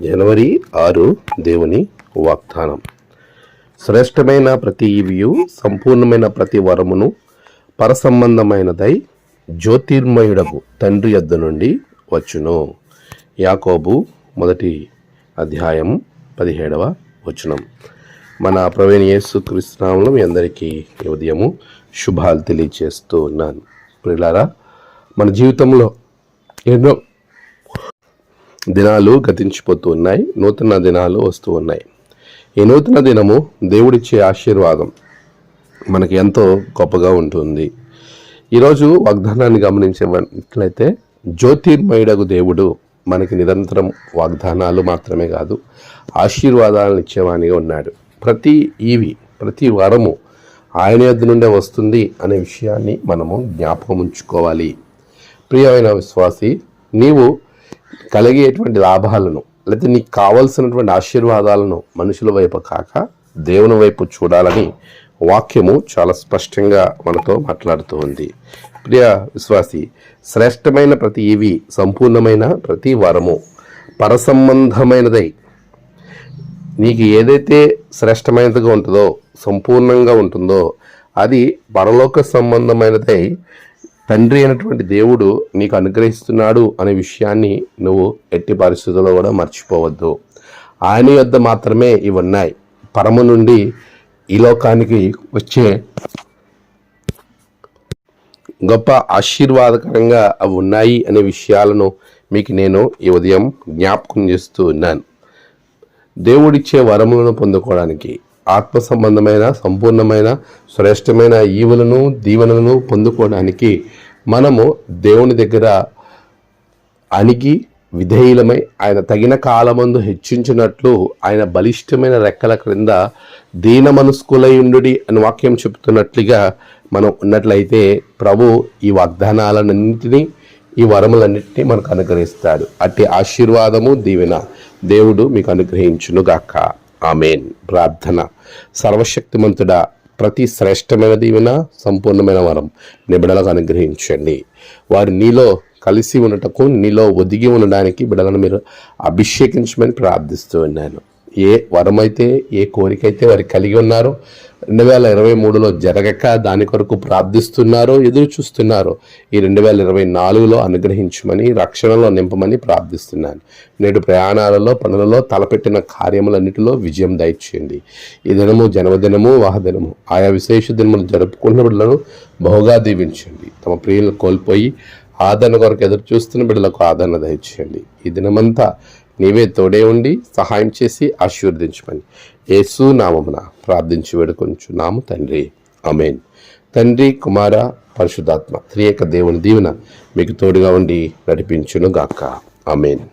జనవరి 6 దేవుని వాగ్దానం. శ్రేష్టమైన ప్రతి ఈవియు సంపూర్ణమైన ప్రతి వరమును పరసంబంధమైనదై జ్యోతిర్మయుడగు తండ్రి యొద్ద నుండి వచ్చును. యాకోబు 1 అధ్యాయం 17వ వచనం. మన ప్రభువైన యేసుక్రీస్తు నామములో మీ అందరికీ ఈ ఉదయము శుభాలు తెలియజేస్తూ ఉన్నాను. ప్రియులారా, మన జీవితంలో ఎన్నో దినాలు గతించిపోతూ ఉన్నాయి, నూతన దినాలు వస్తూ ఉన్నాయి. ఈ నూతన దినము దేవుడిచ్చే ఆశీర్వాదం మనకి ఎంతో గొప్పగా ఉంటుంది. ఈరోజు వాగ్దానాన్ని గమనించేట్లయితే జ్యోతిర్మయుడగు దేవుడు మనకి నిరంతరం వాగ్దానాలు మాత్రమే కాదు, ఆశీర్వాదాలను ఇచ్చేవానిగా ఉన్నాడు. ప్రతి వరము ఆయన యొద్ద నుండే వస్తుంది అనే విషయాన్ని మనము జ్ఞాపకం ఉంచుకోవాలి. ప్రియమైన విశ్వాసి, నీవు కలిగేటువంటి లాభాలను లేకపోతే నీకు కావలసినటువంటి ఆశీర్వాదాలను మనుషుల వైపు కాక దేవుని వైపు చూడాలని వాక్యము చాలా స్పష్టంగా మనతో మాట్లాడుతూ ఉంది. ప్రియ విశ్వాసి, శ్రేష్టమైన ప్రతి ఈవి, సంపూర్ణమైన ప్రతి వరము పరసంబంధమైనదై, నీకు ఏదైతే శ్రేష్టమైనదిగా ఉంటుందో, సంపూర్ణంగా ఉంటుందో అది పరలోక సంబంధమైనదై తండ్రి అయినటువంటి దేవుడు నీకు అనుగ్రహిస్తున్నాడు అనే విషయాన్ని నువ్వు ఎట్టి పరిస్థితుల్లో కూడా మర్చిపోవద్దు. ఆయన యొద్ద మాత్రమే ఇవి ఉన్నాయి. పరము నుండి ఈ లోకానికి వచ్చే గొప్ప ఆశీర్వాదకరంగా అవి ఉన్నాయి అనే విషయాలను మీకు నేను ఈ ఉదయం జ్ఞాపకం చేస్తూ ఉన్నాను. దేవుడిచ్చే వరములను పొందుకోవడానికి, ఆత్మ సంబంధమైన సంపూర్ణమైన శ్రేష్టమైన ఈవులను దీవెనలను పొందుకోవడానికి మనము దేవుని దగ్గర అణిగి విధేయులమై ఆయన తగిన కాలమందు హెచ్చించినట్లు ఆయన బలిష్టమైన రెక్కల క్రింద దీన మనస్కులయుండుడి అని వాక్యం చెప్తున్నట్లుగా మనం ఉన్నట్లయితే ప్రభు ఈ వాగ్దానాలన్నింటినీ, ఈ వరములన్నింటినీ మనకు అనుగ్రహిస్తాడు. అట్టి ఆశీర్వాదము దీవెన దేవుడు మీకు అనుగ్రహించునుగాక. ఆమేన్. ప్రార్థన. సర్వశక్తిమంతుడా, ప్రతి శ్రేష్టమైన దీవెన, సంపూర్ణమైన వరం నీ బిడ్డలకు అనుగ్రహించండి. వారు నీలో కలిసి ఉండటకు, నీలో ఒదిగి ఉండడానికి బిడ్డలను మీరు అభిషేకించమని ప్రార్థిస్తూ ఉన్నాను. ఏ వరమైతే, ఏ కోరికైతే వారు కలిగి ఉన్నారో, 2023లో జరగక దాని కొరకు ప్రార్థిస్తున్నారో, ఎదురు చూస్తున్నారో, ఈ 2024లో అనుగ్రహించమని, రక్షణలో నింపమని ప్రార్థిస్తున్నాను. నేడు ప్రయాణాలలో, పనులలో తలపెట్టిన కార్యములన్నిటిలో విజయం దయచేయండి. ఈ దినము జన్మదినము, వాహదినము, ఆయా విశేష దినములు జరుపుకున్న బిడ్డలను బహుగా దీవించండి. తమ ప్రియులను కోల్పోయి ఆదరణ కొరకు ఎదురు చూస్తున్న బిడ్డలకు ఆదరణ దయచేయండి. ఈ దినమంతా నీవే తోడే ఉండి సహాయం చేసి ఆశీర్వదించమని యేసు నామమున ప్రార్థించి వేడుకొంచున్నాము తండ్రి. ఆమేన్. తండ్రి, కుమార, పరిశుద్ధాత్మ త్రియేక దేవుని దీవెన మీకు తోడుగా ఉండి నడిపించును గాక. ఆమేన్.